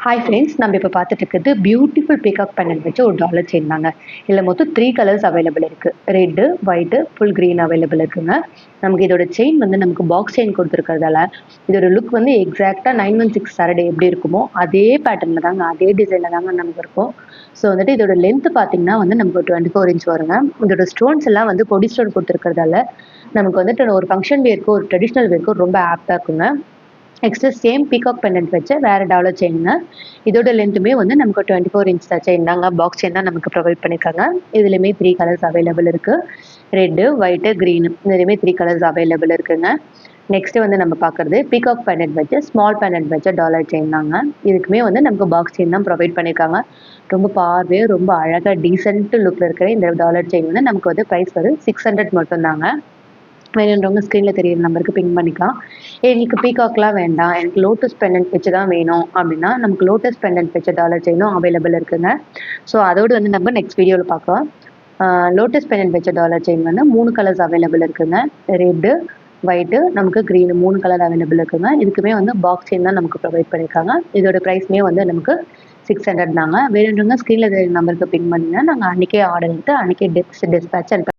Hi friends, நம்ம இப்போ பார்த்துட்டு இருக்கிறது பியூட்டிஃபுல் பீகாக் பெண்டன்ட் வச்சு ஒரு டாலர் செயின் தாங்க. இதில் மொத்தம் 3 கலர்ஸ் அவைலபிள் இருக்குது. Red, white, full green available இருக்குங்க. நமக்கு இதோட செயின் வந்து நமக்கு பாக்ஸ் செயின் கொடுத்துருக்கிறதால இதோட லுக் வந்து எக்ஸாக்டாக 916 சாரடே எப்படி இருக்குமோ அதே பேட்டர்னில் தாங்க, அதே டிசைனில் தாங்க நமக்கு இருக்கும். ஸோ வந்துட்டு இதோட லென்த்து பார்த்தீங்கன்னா வந்து நமக்கு 24 இன்ச் வருங்க. இதோட ஸ்டோன்ஸ் எல்லாம் வந்து பொடி ஸ்டோன் கொடுத்துருக்கிறதால நமக்கு வந்துட்டு ஒரு ஃபங்க்ஷன் வேர்க்கும் ஒரு ட்ரெடிஷ்னல் வேர்க்கும் ரொம்ப ஆப்டாக இருக்குங்க. நெக்ஸ்ட்டு சேம் பீகாக் பெண்டன்ட் வச்சு வேறு டாலர் செயினுங்க. இதோட லென்த்துமே வந்து நமக்கு 24 இன்ச் செயின் தாங்க. பாக்ஸ் செயின் தான் நமக்கு ப்ரொவைட் பண்ணியிருக்காங்க. இதுலேயுமே 3 கலர்ஸ் அவைலபிள் இருக்குது. ரெட்டு, ஒயிட்டு, க்ரீனு இதுலேயுமே 3 கலர்ஸ் அவைலபிள் இருக்குங்க. நெக்ஸ்ட்டு வந்து நம்ம பார்க்குறது பீகாக் பெண்டன்ட் வச்சு ஸ்மால் பெண்டன்ட் வச்ச டாலர் செயின் தாங்க. இதுக்குமே வந்து நமக்கு பாக்ஸ் செயின் தான் ப்ரொவைட் பண்ணியிருக்காங்க. ரொம்ப பார்வையாக ரொம்ப அழகாக டீசென்ட் லுக்கில் இருக்கிற இந்த டாலர் செயின் வந்து நமக்கு வந்து ப்ரைஸ் வந்து 600 மட்டும்தாங்க. வேணுன்றவங்க ஸ்க்ரீனில் தெரியிற நம்பருக்கு பிங் பண்ணிக்கலாம். எங்களுக்கு பீகாக்லாம் வேண்டாம், எனக்கு லோட்டஸ் பெண்டன்ட் வச்சு தான் வேணும் அப்படின்னா நமக்கு லோட்டஸ் பெண்டன்ட் வச்ச டாலர் செயினும் அவைலபிள் இருக்குங்க. ஸோ அதோடு வந்து நம்ம நெக்ஸ்ட் வீடியோவில் பார்க்கலாம். லோட்டஸ் பெண்டன்ட் வச்ச டாலர் செயின் வந்து 3 கலர்ஸ் அவைலபிள் இருக்குங்க. ரெட்டு, ஒயிட்டு, நமக்கு க்ரீனு 3 கலர் அவைலபிள் இருக்குங்க. இதுக்குமே வந்து பாக்ஸ் செயின் தான் நமக்கு ப்ரொவைட் பண்ணியிருக்காங்க. இதோட ப்ரைஸ்மே வந்து நமக்கு 600 தாங்க. வேணுன்றவங்க ஸ்க்ரீனில் தெரியிற நம்பருக்கு பிங் பண்ணிங்கன்னா நாங்கள் அன்றைக்கே ஆர்டர் எடுத்து அன்றைக்கே டிஸ்பேட்ச் அனுப்பி